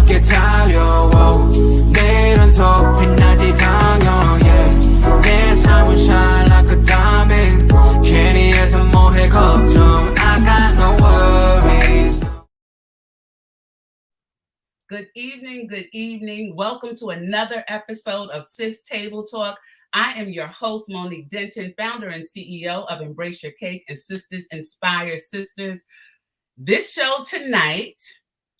밖에 달려와 내일은 더 빛나지 당연 yeah. 내 삶은 shine like a diamond 괜히 해서 뭐해 걱정 I got no worries. Good evening, good evening. Welcome to another episode of Sis Table Talk. I am your host, Monique Denton, founder and CEO of Embrace Your Cake and Sisters Inspire Sisters. This show tonight,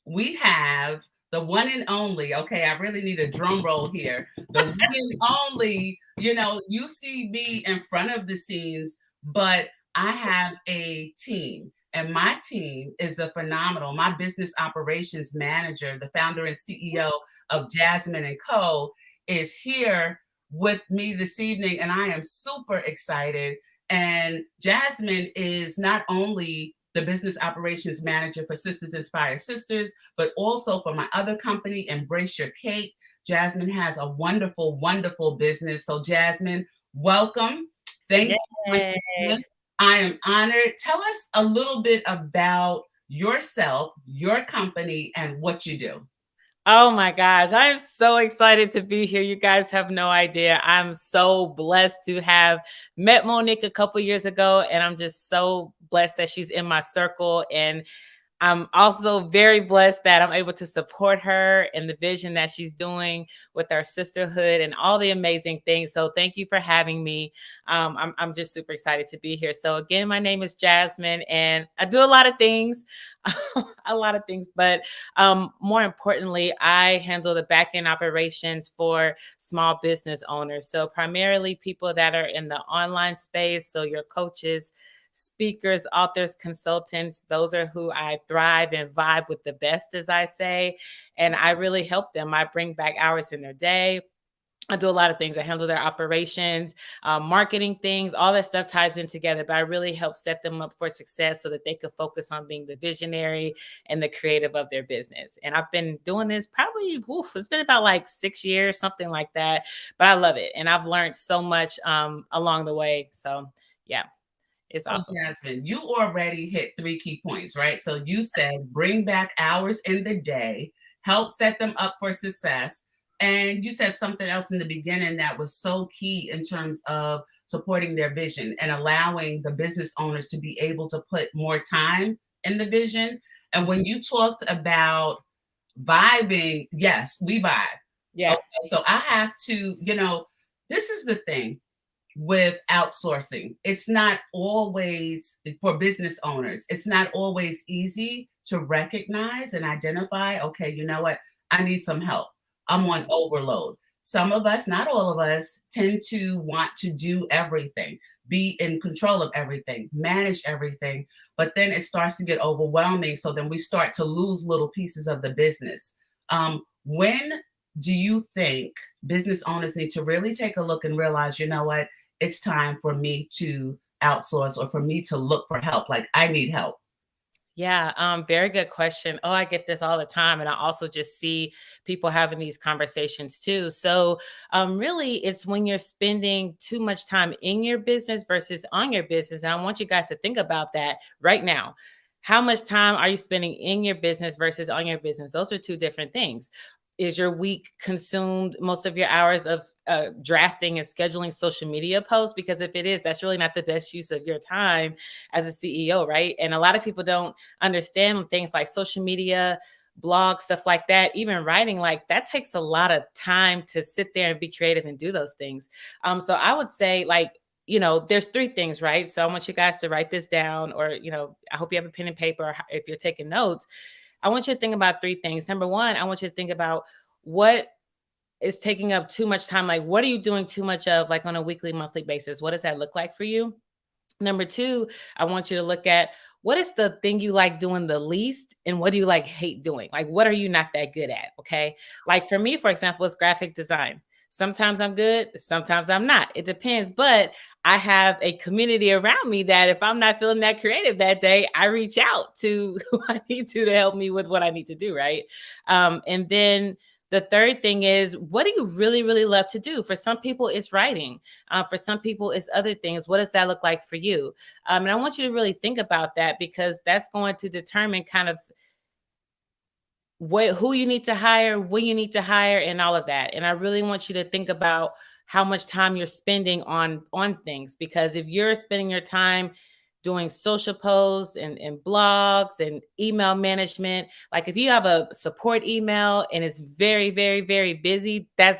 we have the one and only, okay, I really need a drum roll here. The one and only, you see me in front of the scenes, but I have a team. And my team is my business operations manager, the founder and CEO of Jasmine & Co. is here with me this evening. And I am super excited. And Jasmine is not only the business operations manager for Sisters Inspire Sisters, but also for my other company, Embrace Your Cake. Jasmine has a wonderful, wonderful business. So Jasmine, welcome. Thank you once again. I am honored. Tell us a little bit about yourself, your company, and what you do. Oh my gosh, I am so excited to be here. You guys have no idea. I'm so blessed to have met Monique a couple years ago, and I'm just so blessed that she's in my circle. And I'm also very blessed that I'm able to support her and the vision that she's doing with our sisterhood and all the amazing things. So thank you for having me. I'm just super excited to be here. So again, my name is Jasmine and I do a lot of things, but more importantly, I handle the back-end operations for small business owners. So primarily people that are in the online space. So your coaches, speakers, authors, consultants, those are who I thrive and vibe with the best, as I say. And I really help them. I bring back hours in their day. I do a lot of things. I handle their operations, marketing things, all that stuff ties in together, but I really help set them up for success so that they could focus on being the visionary and the creative of their business. And I've been doing this probably, it's been about like 6 years, something like that, but I love it. And I've learned so much along the way. So yeah. It's awesome. Jasmine, you already hit 3 key points, right? So you said bring back hours in the day, help set them up for success. And you said something else in the beginning that was so key in terms of supporting their vision and allowing the business owners to be able to put more time in the vision. And when you talked about vibing, yes, we vibe. Yeah. Okay, so I have to, this is the thing with outsourcing. It's not always, for business owners, it's not always easy to recognize and identify, okay, you know what? I need some help. I'm on overload. Some of us, not all of us, tend to want to do everything, be in control of everything, manage everything, but then it starts to get overwhelming. So then we start to lose little pieces of the business. When do you think business owners need to really take a look and realize, you know what? It's time for me to outsource or for me to look for help. Like I need help. Yeah, very good question. Oh, I get this all the time. And I also just see people having these conversations too. So really, it's when you're spending too much time in your business versus on your business. And I want you guys to think about that right now. How much time are you spending in your business versus on your business? Those are two different things. Is your week consumed most of your hours of drafting and scheduling social media posts? Because if it is, that's really not the best use of your time as a CEO, right? And a lot of people don't understand things like social media, blog, stuff like that, even writing, like that takes a lot of time to sit there and be creative and do those things. So I would say there's 3 things, right? So I want you guys to write this down or, I hope you have a pen and paper if you're taking notes. I want you to think about 3 things. Number 1, I want you to think about what is taking up too much time. Like, what are you doing too much of, like on a weekly, monthly basis? What does that look like for you? Number 2, I want you to look at what is the thing you like doing the least and what do you like hate doing? Like, what are you not that good at? Okay. Like for me, for example, it's graphic design. Sometimes I'm good, sometimes I'm not. It depends, but I have a community around me that if I'm not feeling that creative that day, I reach out to who I need to help me with what I need to do, right? And then the third thing is, what do you really, really love to do? For some people, it's writing. For some people, it's other things. What does that look like for you? And I want you to really think about that because that's going to determine kind of who you need to hire, when you need to hire, and all of that. And I really want you to think about how much time you're spending on things, because if you're spending your time doing social posts and blogs and email management, like if you have a support email and it's very, very, very busy, that's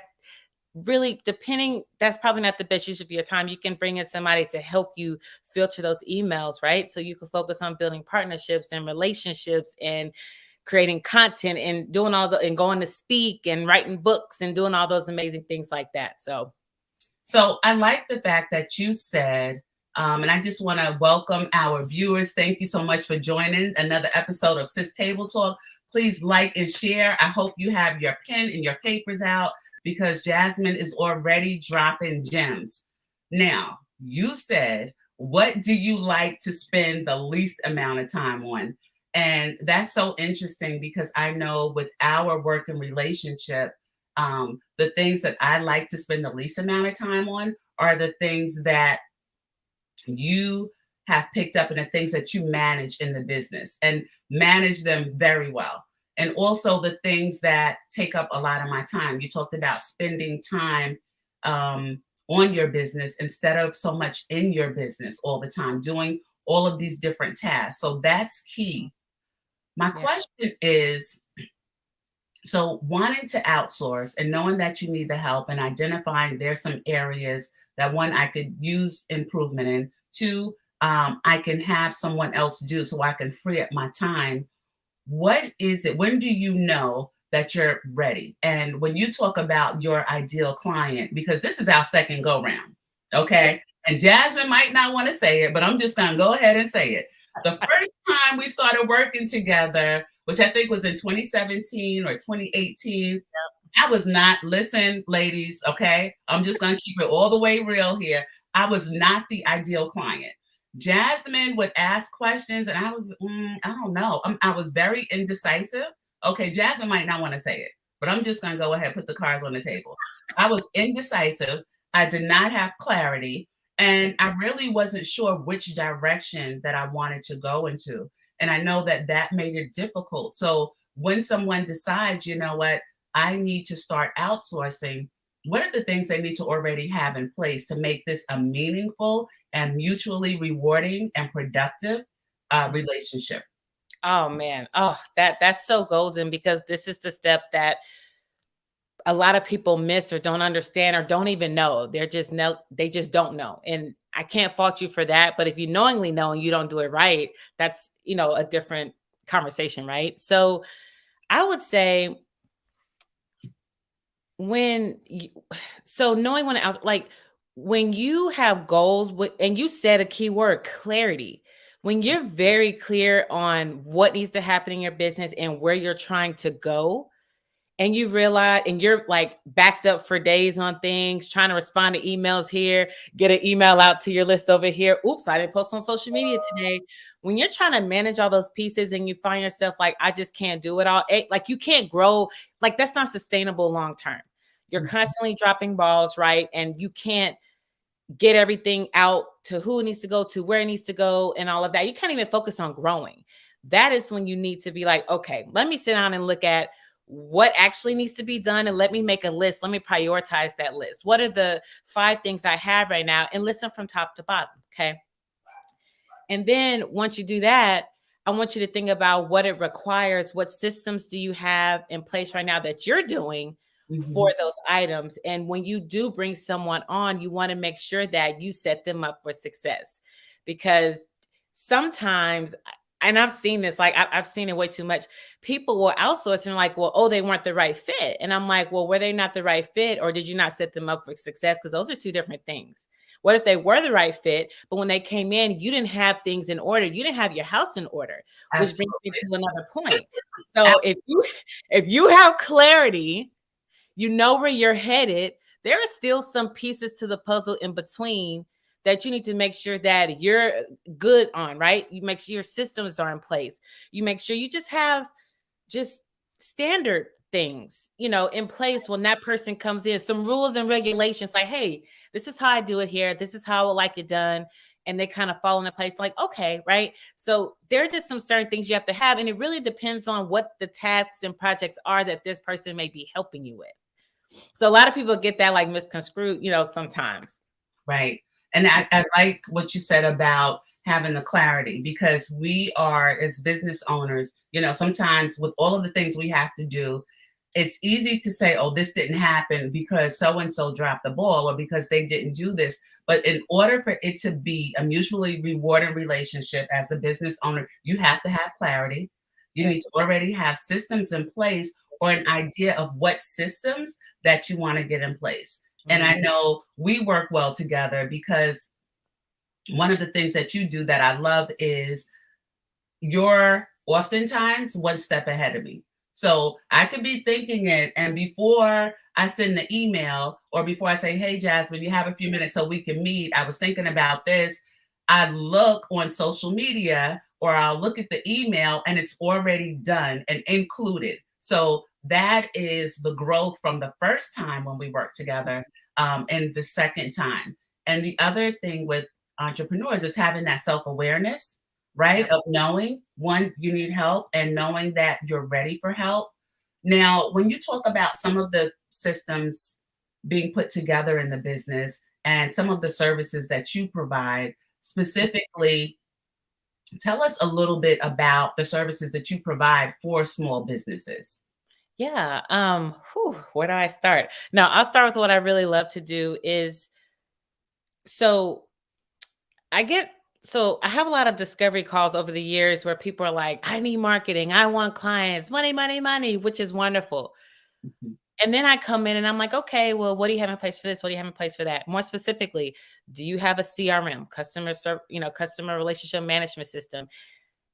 really depending, that's probably not the best use of your time. You can bring in somebody to help you filter those emails, right? So you can focus on building partnerships and relationships and creating content and doing all the, and going to speak and writing books and doing all those amazing things like that. So I like the fact that you said, and I just want to welcome our viewers. Thank you so much for joining another episode of Sis Table Talk. Please like and share. I hope you have your pen and your papers out, because Jasmine is already dropping gems. Now, you said, what do you like to spend the least amount of time on? And that's so interesting, because I know with our work and relationship, the things that I like to spend the least amount of time on are the things that you have picked up and the things that you manage in the business and manage them very well. And also the things that take up a lot of my time. You talked about spending time on your business instead of so much in your business all the time, doing all of these different tasks. So that's key. My question is, so wanting to outsource and knowing that you need the help and identifying there's some areas that, one, I could use improvement in, two, I can have someone else do so I can free up my time. What is it? When do you know that you're ready? And when you talk about your ideal client, because this is our second go round, okay? And Jasmine might not want to say it, but I'm just going to go ahead and say it. The first time we started working together, which I think was in 2017 or 2018, I was not, listen, ladies, okay? I'm just going to keep it all the way real here. I was not the ideal client. Jasmine would ask questions and I was, I don't know. I was very indecisive. Okay, Jasmine might not want to say it, but I'm just going to go ahead and put the cards on the table. I was indecisive. I did not have clarity. And I really wasn't sure which direction that I wanted to go into. And I know that that made it difficult. So when someone decides, you know what, I need to start outsourcing, what are the things they need to already have in place to make this a meaningful and mutually rewarding and productive relationship? oh man, oh, that's so golden, because this is the step that a lot of people miss or don't understand or don't even know. They just don't know. And I can't fault you for that. But if you knowingly know and you don't do it right, that's, a different conversation, right? So I would say knowing when else, like when you have goals, and you said a key word, clarity. When you're very clear on what needs to happen in your business and where you're trying to go, and you realize, and you're like backed up for days on things, trying to respond to emails here, get an email out to your list over here. Oops, I didn't post on social media today. When you're trying to manage all those pieces and you find yourself like, I just can't do it all. Like you can't grow. Like that's not sustainable long term. You're constantly dropping balls, right? And you can't get everything out to who it needs to go to, where it needs to go, and all of that. You can't even focus on growing. That is when you need to be like, okay, let me sit down and look at what actually needs to be done, and let me make a list. Let me prioritize that list. What are the 5 things I have right now, and listen from top to bottom. Okay. And then once you do that, I want you to think about what it requires. What systems do you have in place right now that you're doing for those items? And when you do bring someone on, you want to make sure that you set them up for success, because sometimes, and I've seen this, like I've seen it way too much. People will outsource and like, well, oh, they weren't the right fit. And I'm like, well, were they not the right fit, or did you not set them up for success? Because those are two different things. What if they were the right fit, but when they came in, you didn't have things in order? You didn't have your house in order, which brings me to another point. So if you have clarity, you know where you're headed, there are still some pieces to the puzzle in between that you need to make sure that you're good on, right? You make sure your systems are in place. You make sure you just have just standard things, in place when that person comes in, some rules and regulations like, hey, this is how I do it here. This is how I would like it done. and they kind of fall into place like, okay, right? So there are just some certain things you have to have. And it really depends on what the tasks and projects are that this person may be helping you with. So a lot of people get that like misconstrued, sometimes. Right. And I like what you said about having the clarity, because we are, as business owners, sometimes with all of the things we have to do, it's easy to say, oh, this didn't happen because so-and-so dropped the ball or because they didn't do this. But in order for it to be a mutually rewarding relationship as a business owner, you have to have clarity. You need to already have systems in place or an idea of what systems that you want to get in place. And I know we work well together because one of the things that you do that I love is you're oftentimes one step ahead of me. So I could be thinking it, and before I send the email or before I say, hey, Jasmine, you have a few minutes so we can meet, I was thinking about this. I look on social media or I'll look at the email and it's already done and included. So that is the growth from the first time when we worked together, and the second time. And the other thing with entrepreneurs is having that self-awareness, right? Of knowing, one, you need help, and knowing that you're ready for help. Now, when you talk about some of the systems being put together in the business and some of the services that you provide, specifically, tell us a little bit about the services that you provide for small businesses. Yeah. Where do I start? Now, I'll start with what I really love to do is, so I have a lot of discovery calls over the years where people are like, I need marketing. I want clients, money, money, money, which is wonderful. Mm-hmm. And then I come in and I'm like, okay, well, what do you have in place for this? What do you have in place for that? More specifically, do you have a CRM, customer relationship management system?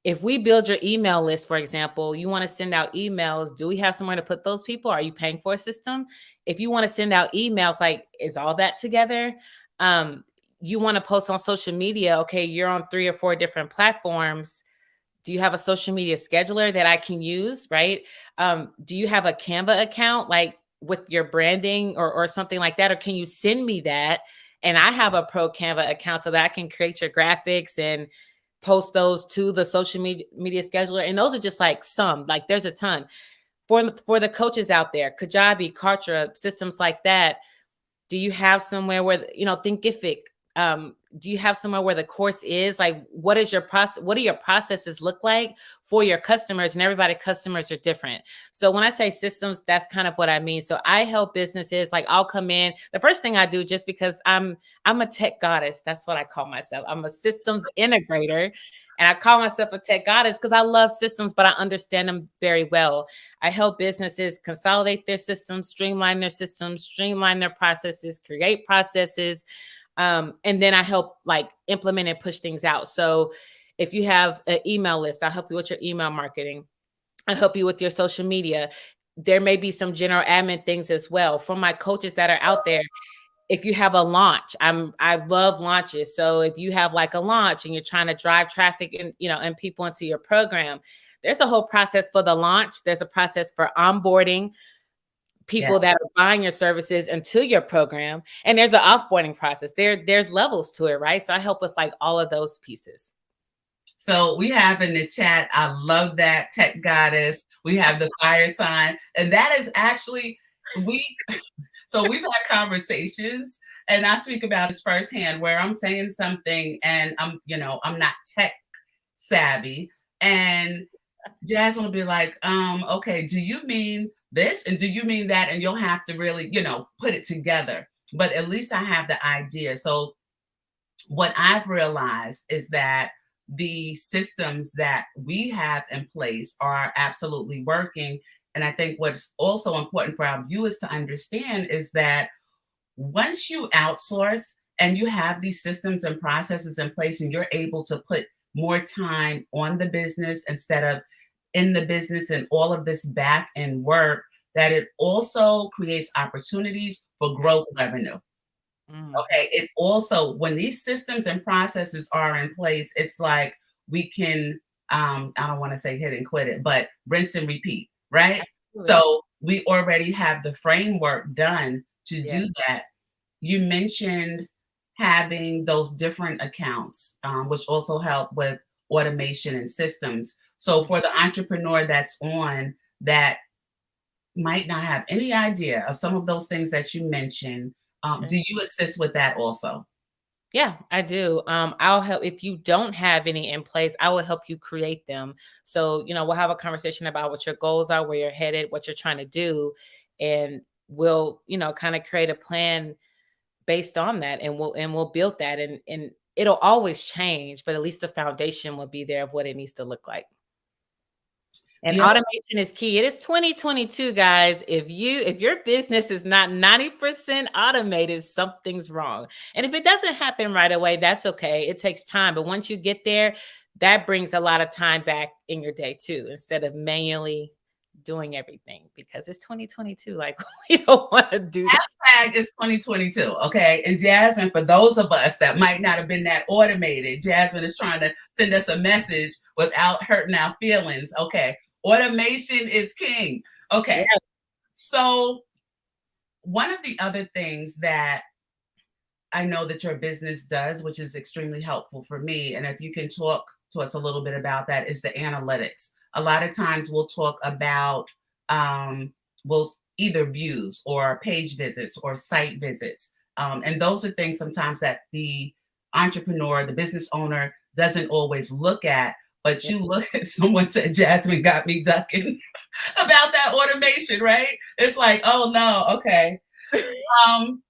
If we build your email list, for example, you want to send out emails. Do we have somewhere to put those people? Are you paying for a system? If you want to send out emails, like, is all that together? You want to post on social media. Okay, you're on 3 or 4 different platforms. Do you have a social media scheduler that I can use, right? Do you have a Canva account, like with your branding or something like that? Or can you send me that? And I have a pro Canva account so that I can create your graphics and post those to the social media scheduler. And those are just like some, like there's a ton. For the coaches out there, Kajabi, Kartra, systems like that. Do you have somewhere where, Thinkific, do you have somewhere where the course is? Like, what is your process? What do your processes look like for your customers? And customers are different. So when I say systems, that's kind of what I mean. So I help businesses. Like, I'll come in. The first thing I do, just because I'm a tech goddess, that's what I call myself. I'm a systems integrator. And I call myself a tech goddess because I love systems, but I understand them very well. I help businesses consolidate their systems, streamline their processes, create processes. And then I help like implement and push things out. So if you have an email list, I'll help you with your email marketing. I'll help you with your social media. There may be some general admin things as well. For my coaches that are out there, if you have a launch, I love launches. So if you have like a launch and you're trying to drive traffic and people into your program, there's a whole process for the launch. There's a process for onboarding people that are buying your services into your program. And there's an offboarding process. There's levels to it, right? So I help with like all of those pieces. So we have in the chat, I love that, tech goddess. We have the fire sign. And that is actually, we've had conversations, and I speak about this firsthand, where I'm saying something and I'm not tech savvy. And Jasmine will be like, okay, do you mean this? And do you mean that? And you'll have to really, put it together. But at least I have the idea. So what I've realized is that the systems that we have in place are absolutely working. And I think what's also important for our viewers to understand is that once you outsource and you have these systems and processes in place, and you're able to put more time on the business instead of in the business and all of this back end work, that it also creates opportunities for growth revenue. Okay. It also, when these systems and processes are in place, it's like we can, I don't want to say hit and quit it, but rinse and repeat, right? Absolutely. So we already have the framework done to do that. You mentioned having those different accounts, which also help with automation and systems. So for the entrepreneur that's on that might not have any idea of some of those things that you mentioned, Sure. do you assist with that also? Yeah, I do. I'll help if you don't have any in place, I will help you create them. So, we'll have a conversation about what your goals are, where you're headed, what you're trying to do, and we'll, kind of create a plan based on that, and we'll build that, and it'll always change, but at least the foundation will be there of what it needs to look like. And The other automation is key. It is 2022, guys. If your business is not 90% automated, something's wrong. And if it doesn't happen right away, that's okay. It takes time. But once you get there, that brings a lot of time back in your day too, instead of manually doing everything, because it's 2022. Like, we don't want to do that. hashtag is 2022, okay? And Jasmine, for those of us that might not have been that automated, Jasmine is trying to send us a message without hurting our feelings. Okay, automation is king. Okay, Yeah. so one of the other things that I know that your business does, which is extremely helpful for me, and if you can talk to us a little bit about that, is the analytics. A lot of times we'll talk about we'll either views or page visits or site visits, and those are things sometimes that the entrepreneur, the business owner, doesn't always look at. But you look at someone said, Jasmine got me ducking about that automation, right? It's like, oh no, okay. Um,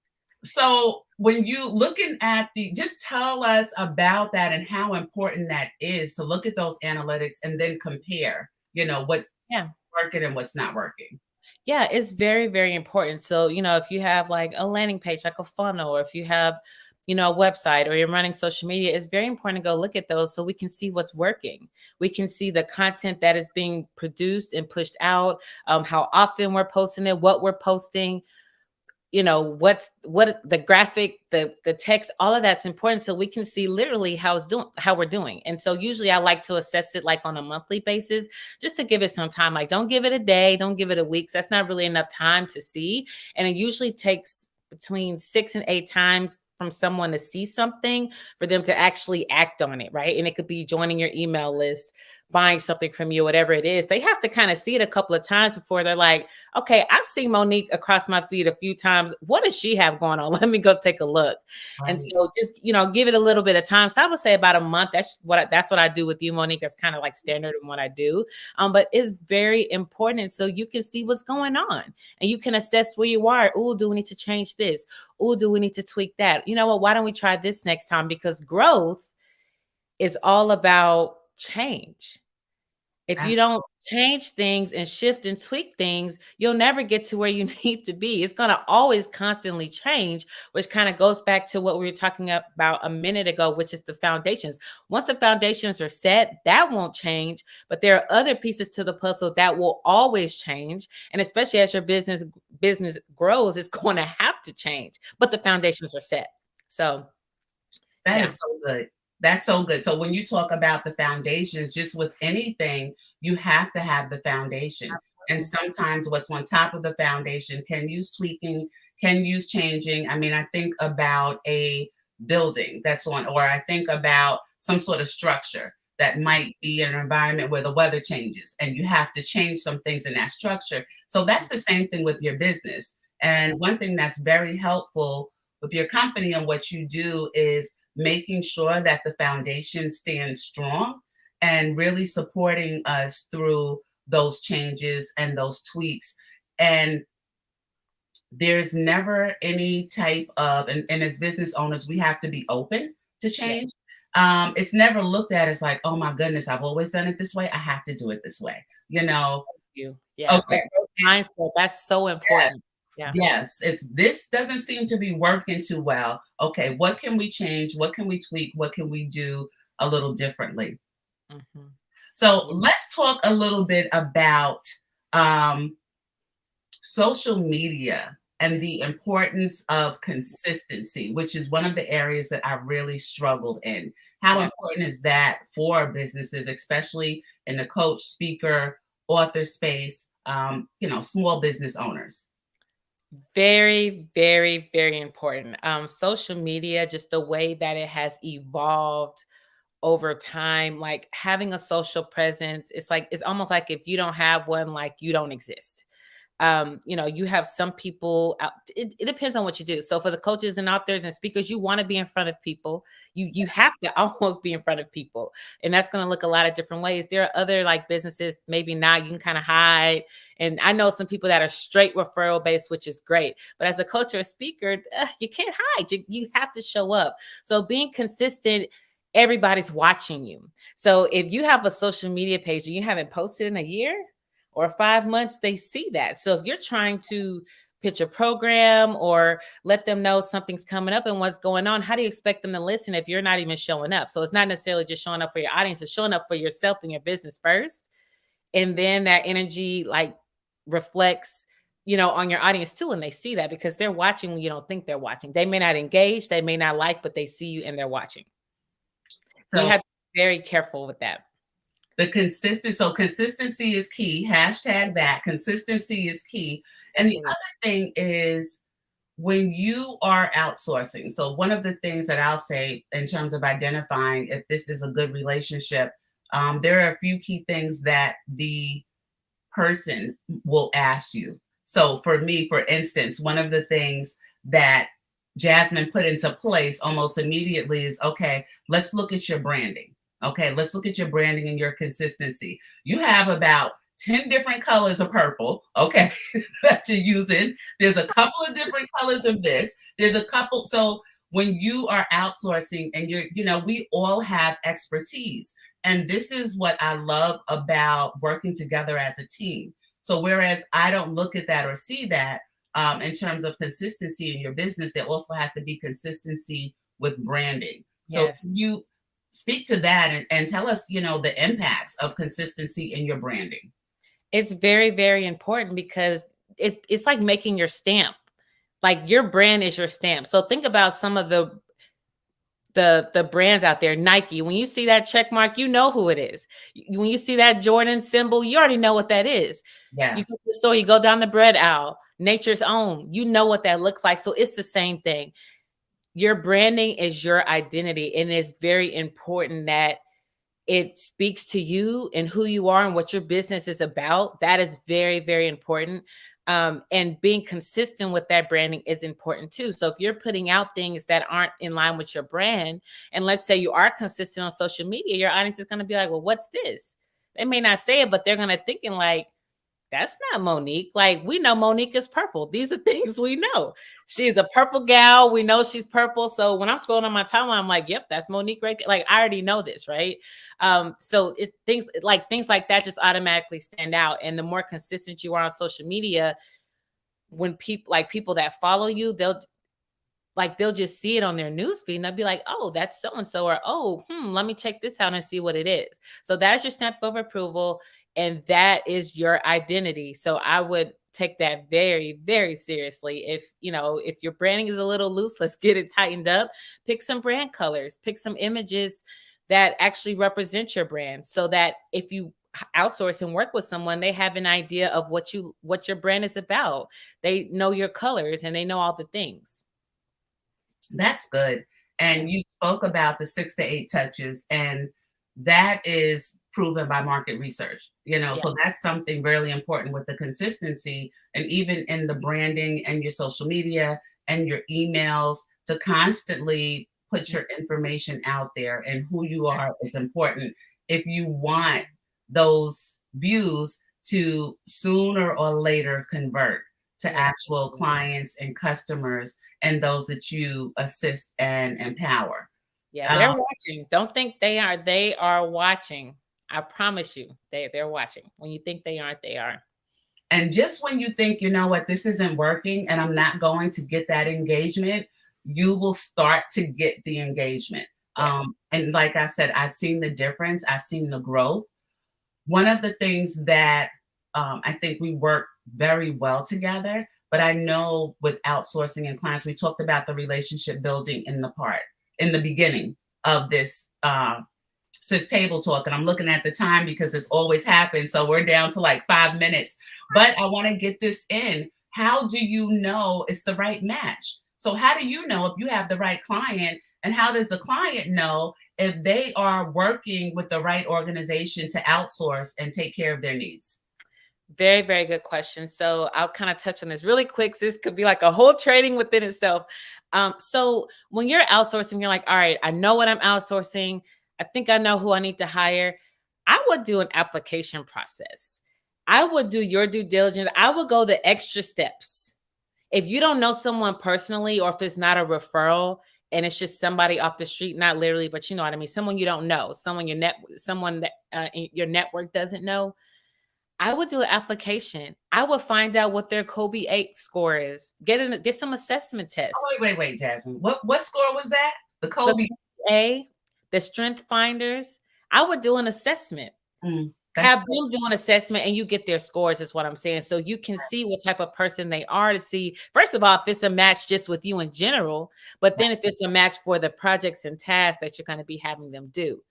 so when you looking at just tell us about that and how important that is to look at those analytics and then compare, what's Yeah. working and what's not working. Yeah, it's very, very important. So, if you have like a landing page, like a funnel, or if you have, a website, or you're running social media, it's very important to go look at those so we can see what's working. We can see the content that is being produced and pushed out, how often we're posting it, what we're posting, what the graphic, the text, all of that's important, so we can see literally how we're doing. And so usually I like to assess it like on a monthly basis, just to give it some time. Like, don't give it a day, don't give it a week. That's not really enough time to see. And it usually takes between 6 and 8 times from someone to see something for them to actually act on it, right? And it could be joining your email list, buying something from you, whatever it is. They have to kind of see it a couple of times before they're like, okay, I've seen Monique across my feed a few times. What does she have going on? Let me go take a look. Right. And so just, give it a little bit of time. So I would say about a month. That's what I do with you, Monique. That's kind of like standard in what I do. But it's very important so you can see what's going on and you can assess where you are. Oh, do we need to change this? Oh, do we need to tweak that? You know what? Why don't we try this next time? Because growth is all about change. If you don't change things and shift and tweak things, you'll never get to where you need to be. It's going to always constantly change, which kind of goes back to what we were talking about a minute ago, which is the foundations. Once the foundations are set, that won't change, but there are other pieces to the puzzle that will always change. And especially as your business grows, it's going to have to change, but the foundations are set. So that is so good. That's so good. So when you talk about the foundations, just with anything, you have to have the foundation. And sometimes what's on top of the foundation can use tweaking, can use changing. I mean, I think about a building that's on, or I think about some sort of structure that might be an environment where the weather changes and you have to change some things in that structure. So that's the same thing with your business. And one thing that's very helpful with your company and what you do is making sure that the foundation stands strong and really supporting us through those changes and those tweaks. And there's never any type of, and as business owners, we have to be open to change. It's never looked at as like, oh my goodness, I've always done it this way. I have to do it this way, Yeah. Okay. Mindset, that's so important. Yes, this doesn't seem to be working too well. Okay, what can we change? What can we tweak? What can we do a little differently? Mm-hmm. So let's talk a little bit about social media and the importance of consistency, which is one of the areas that I really struggled in. How important is that for businesses, especially in the coach, speaker, author space, small business owners? Very, very, very important. Social media, just the way that it has evolved over time, like having a social presence, it's almost like if you don't have one, like you don't exist. You have some people out, it depends on what you do. So for the coaches and authors and speakers, you want to be in front of people. You have to almost be in front of people. And that's going to look a lot of different ways. There are other like businesses, maybe not, you can kind of hide. And I know some people that are straight referral based, which is great. But as a coach or a speaker, you can't hide. You have to show up. So being consistent, everybody's watching you. So if you have a social media page and you haven't posted in a year or 5 months, they see that. So if you're trying to pitch a program or let them know something's coming up and what's going on, how do you expect them to listen if you're not even showing up? So it's not necessarily just showing up for your audience, it's showing up for yourself and your business first. And then that energy like reflects, on your audience too. And they see that because they're watching when you don't think they're watching. They may not engage, they may not like, but they see you and they're watching. So you have to be very careful with that. So consistency is key. Hashtag that. Consistency is key. And the other thing is when you are outsourcing. So one of the things that I'll say in terms of identifying if this is a good relationship, there are a few key things that the person will ask you. So for me, for instance, one of the things that Jasmine put into place almost immediately is, okay, let's look at your branding. Okay, let's look at your branding and your consistency. You have about 10 different colors of purple, okay, that you're using. There's a couple of different colors of this. There's a couple. So when you are outsourcing and we all have expertise. And this is what I love about working together as a team. So whereas I don't look at that or see that in terms of consistency in your business, there also has to be consistency with branding. So you speak to that and tell us, the impacts of consistency in your branding. It's very, very important because it's like making your stamp. Like your brand is your stamp. So think about some of the brands out there. Nike, when you see that check mark, you know who it is. When you see that Jordan symbol, you already know what that is. Yes. You go down the bread aisle, Nature's Own, you know what that looks like. So it's the same thing. Your branding is your identity, and it's very important that it speaks to you and who you are and what your business is about. That is very, very important. And being consistent with that branding is important too. So if you're putting out things that aren't in line with your brand, and let's say you are consistent on social media, your audience is going to be like, well, what's this? They may not say it, but they're going to thinking like, that's not Monique. Like, we know Monique is purple. These are things we know. She's a purple gal. We know she's purple. So when I'm scrolling on my timeline, I'm like, yep, that's Monique right there. Like, I already know this, right? So it's things like that just automatically stand out. And the more consistent you are on social media, when people that follow you, they'll just see it on their newsfeed and they'll be like, oh, that's so-and-so, or, oh, let me check this out and see what it is. So that's your stamp of approval. And that is your identity. So I would take that very, very seriously. If your branding is a little loose, let's get it tightened up. Pick some brand colors, pick some images that actually represent your brand so that if you outsource and work with someone, they have an idea of what your brand is about. They know your colors and they know all the things. That's good. And you spoke about the 6 to 8 touches, and that is proven by market research, so that's something really important with the consistency, and even in the branding and your social media and your emails, to constantly put your information out there, and who you are is important if you want those views to sooner or later convert to actual clients and customers and those that you assist and empower. Yeah, they're watching. Don't think they are. They are watching. I promise you, they're watching. When you think they aren't, they are. And just when you think, this isn't working and I'm not going to get that engagement, you will start to get the engagement. Yes. And like I said, I've seen the difference. I've seen the growth. One of the things that I think we work very well together, but I know with outsourcing and clients, we talked about the relationship building in the beginning of this Sis Table Talk, and I'm looking at the time because it's always happened. So we're down to like 5 minutes, but I want to get this in. how do you know it's the right match? So how do you know if you have the right client, and how does the client know if they are working with the right organization to outsource and take care of their needs? Very, very good question. So I'll kind of touch on this really quick. This could be like a whole training within itself. So when you're outsourcing, you're like, all right, I know what I'm outsourcing. I think I know who I need to hire. I would do an application process. I would do your due diligence. I would go the extra steps. If you don't know someone personally, or if it's not a referral and it's just somebody off the street, not literally, but you know what I mean, someone you don't know, someone that your network doesn't know, I would do an application. I would find out what their Kobe 8 score is. Get some assessment tests. Oh, wait, Jasmine. What score was that? The The Kobe. A, the strength finders. I would do an assessment. Have them do an assessment, and you get their scores, is what I'm saying. So you can see what type of person they are, to see, first of all, if it's a match just with you in general, but then if it's a match for the projects and tasks that you're going to be having them do.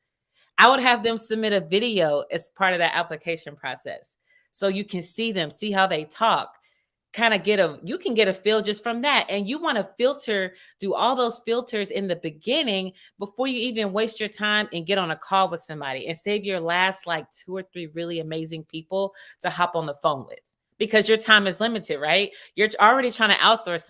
I would have them submit a video as part of that application process. So you can see them, see how they talk, you can get a feel just from that. And you want to do all those filters in the beginning before you even waste your time and get on a call with somebody, and save your last like 2 or 3 really amazing people to hop on the phone with, because your time is limited, right? You're already trying to outsource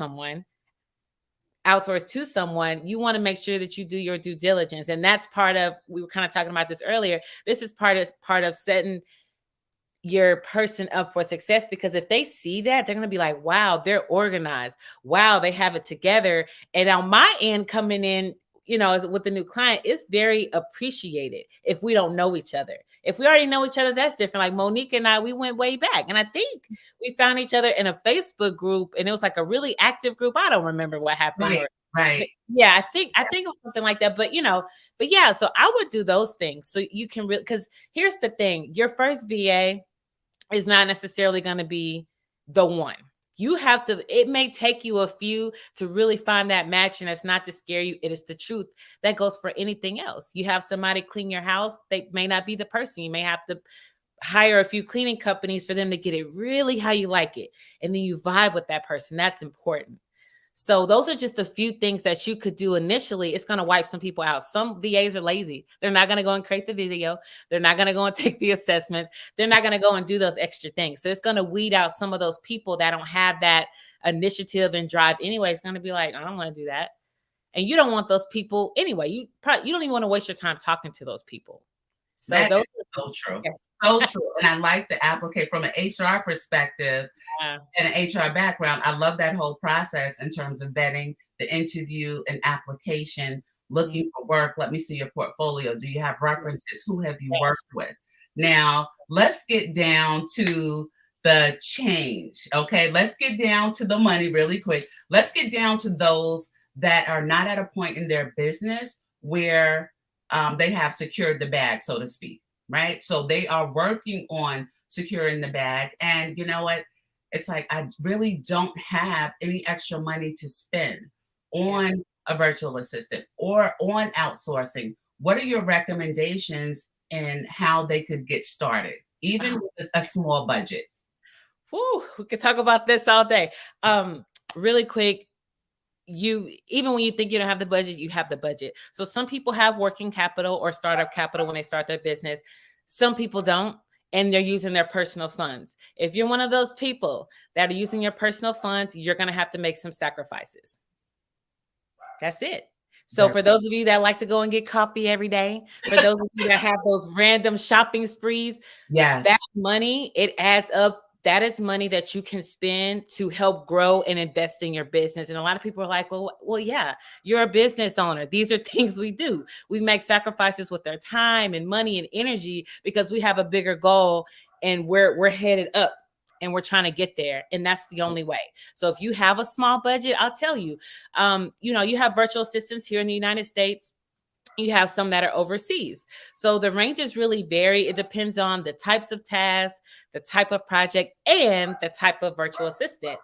to someone. You want to make sure that you do your due diligence. And that's part of, we were kind of talking about this earlier. This is part of setting your person up for success, because if they see that, they're going to be like, wow, they're organized. Wow, they have it together. And on my end, coming in, as with the new client, it's very appreciated if we don't know each other. If we already know each other, that's different. Like Monique and I, we went way back. And I think we found each other in a Facebook group, and it was like a really active group. I don't remember what happened. Right. Yeah, I think it was something like that. But yeah, so I would do those things. So you can because here's the thing, your first VA is not necessarily going to be the one. It may take you a few to really find that match, and it's not to scare you. It is the truth. That goes for anything else. You have somebody clean your house, they may not be the person. You may have to hire a few cleaning companies for them to get it really how you like it. And then you vibe with that person. That's important. So those are just a few things that you could do initially. It's going to wipe some people out. Some VAs are lazy. They're not going to go and create the video. They're not going to go and take the assessments. They're not going to go and do those extra things. So it's going to weed out some of those people that don't have that initiative and drive anyway. It's going to be like, I don't want to do that. And you don't want those people anyway. You don't even want to waste your time talking to those people. So That those is so true. Yes. So true. And I like the applicate from an HR perspective and an HR background. I love that whole process in terms of vetting, the interview and application, looking for work. Let me see your portfolio. Do you have references? Who have you worked with? Now, let's get down to the change. Okay. Let's get down to the money really quick. Let's get down to those that are not at a point in their business where they have secured the bag, so to speak, right? So they are working on securing the bag. And you know what? It's like, I really don't have any extra money to spend on a virtual assistant or on outsourcing. What are your recommendations in how they could get started, even with a small budget? Woo, we could talk about this all day. Really quick. Even when you think you don't have the budget, you have the budget. So some people have working capital or startup capital when they start their business. Some people don't, and they're using their personal funds. If you're one of those people that are using your personal funds, you're going to have to make some sacrifices. That's it. So for those of you that like to go and get coffee every day, for those of you that have those random shopping sprees, that money, it adds up. That is money that you can spend to help grow and invest in your business. And a lot of people are like, well, yeah, you're a business owner. These are things we do. We make sacrifices with our time and money and energy because we have a bigger goal, and we're headed up and we're trying to get there. And that's the only way. So if you have a small budget, I'll tell you, you have virtual assistants here in the United States. You have some that are overseas. So the ranges really vary. It depends on the types of tasks, the type of project, and the type of virtual assistant.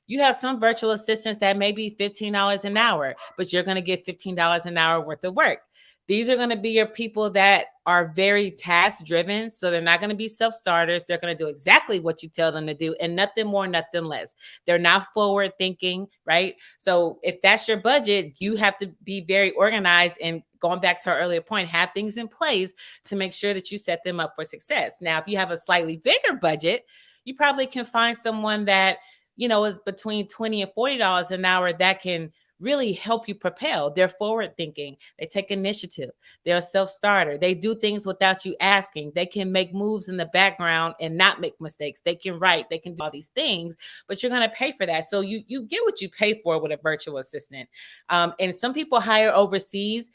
You have some virtual assistants that may be $15 an hour, but you're going to get $15 an hour worth of work. These are going to be your people that are very task driven. So they're not going to be self-starters. They're going to do exactly what you tell them to do and nothing more, nothing less. They're not forward thinking, right? So if that's your budget, you have to be very organized, and going back to our earlier point, have things in place to make sure that you set them up for success. Now, if you have a slightly bigger budget, you probably can find someone that, is between $20 and $40 an hour that can really help you propel. They're forward thinking. They take initiative. They're a self-starter. They do things without you asking. They can make moves in the background and not make mistakes. They can write. They can do all these things, but you're going to pay for that. So you get what you pay for with a virtual assistant. And some people hire overseas.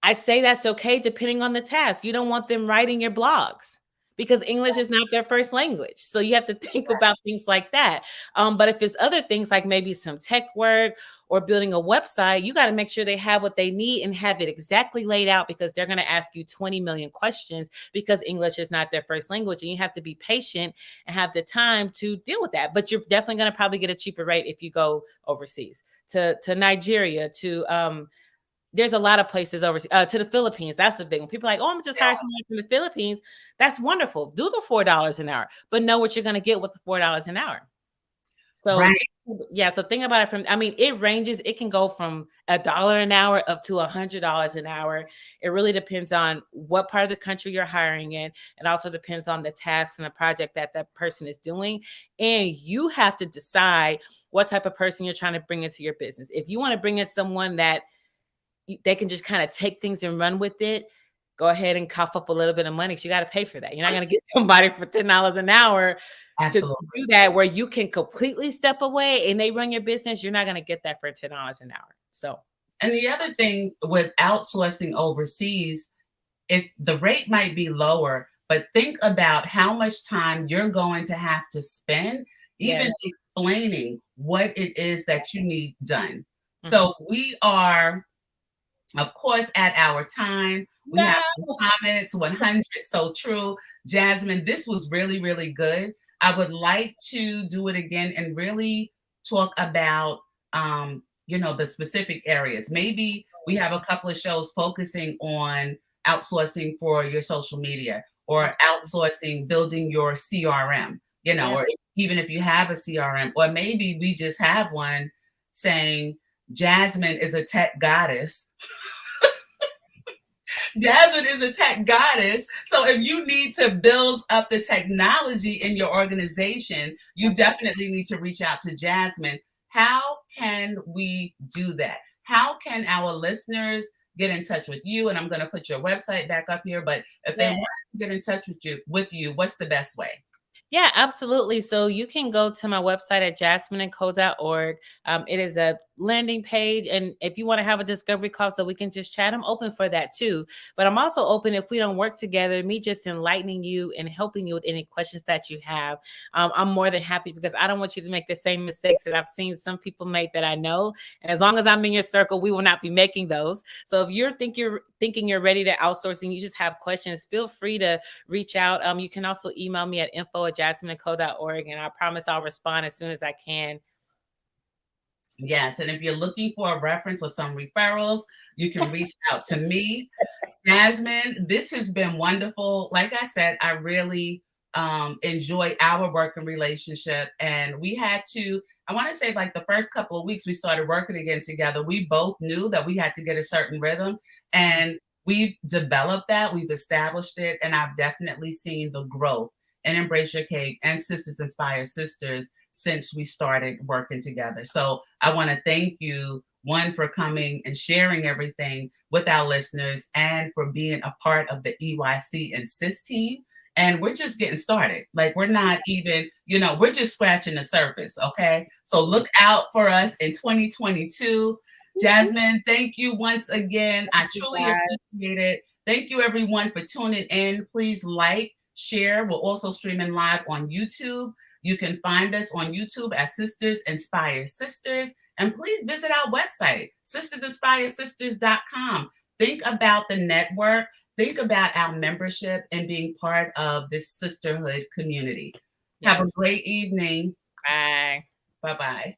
I say that's okay depending on the task. You don't want them writing your blogs because English is not their first language. So you have to think about things like that. But if it's other things like maybe some tech work or building a website, you got to make sure they have what they need and have it exactly laid out, because they're going to ask you 20 million questions because English is not their first language. And you have to be patient and have the time to deal with that. But you're definitely going to probably get a cheaper rate if you go overseas to Nigeria, to there's a lot of places overseas, to the Philippines. That's a big one. People are like, oh, I'm just hiring someone from the Philippines. That's wonderful. Do the $4 an hour, but know what you're going to get with the $4 an hour. So right. Yeah, so think about it it ranges. It can go from $1 an hour up to $100 an hour. It really depends on what part of the country you're hiring in. It also depends on the tasks and the project that that person is doing. And you have to decide what type of person you're trying to bring into your business. If you want to bring in someone that they can just kind of take things and run with it, go ahead and cough up a little bit of money. So you got to pay for that. You're not going to get somebody for $10 an hour Absolutely. to do that, where you can completely step away and they run your business. You're not going to get that for $10 an hour. So, and the other thing with outsourcing overseas, if the rate might be lower, but think about how much time you're going to have to spend even explaining what it is that you need done. Mm-hmm. So we are, of course, at our time. We have some comments, 100, so true. Jasmine, this was really, really good. I would like to do it again and really talk about, the specific areas. Maybe we have a couple of shows focusing on outsourcing for your social media, or outsourcing, building your CRM, or even if you have a CRM, or maybe we just have one saying Jasmine is a tech goddess. Jasmine is a tech goddess. So if you need to build up the technology in your organization, you definitely need to reach out to Jasmine. How can we do that? How can our listeners get in touch with you? And I'm going to put your website back up here, but if they want to get in touch with you, what's the best way? Yeah, absolutely. So you can go to my website at jasmineandco.org. It is a landing page. And if you want to have a discovery call so we can just chat, I'm open for that too. But I'm also open, if we don't work together, me just enlightening you and helping you with any questions that you have. I'm more than happy, because I don't want you to make the same mistakes that I've seen some people make that I know. And as long as I'm in your circle, we will not be making those. So if you're thinking you're ready to outsource and you just have questions, feel free to reach out. You can also email me at info@jasmineandco.org, and I promise I'll respond as soon as I can. Yes, and if you're looking for a reference or some referrals, you can reach out to me. Jasmine, this has been wonderful. Like I said, I really enjoy our working relationship. And we had to, I want to say, like the first couple of weeks we started working again together, we both knew that we had to get a certain rhythm. And we've developed that, we've established it, and I've definitely seen the growth in Embrace Your Cake and Sisters Inspire Sisters since we started working together. So I want to thank you, one, for coming and sharing everything with our listeners, and for being a part of the EYC and SIS team. And we're just getting started. Like, we're not even, we're just scratching the surface. Okay. So look out for us in 2022. Jasmine, thank you once again. I truly appreciate it. Thank you, everyone, for tuning in. Please like, share. We're also streaming live on YouTube. You can find us on YouTube at Sisters Inspire Sisters. And please visit our website, sistersinspiresisters.com. Think about the network. Think about our membership and being part of this sisterhood community. Yes. Have a great evening. Bye. Bye-bye.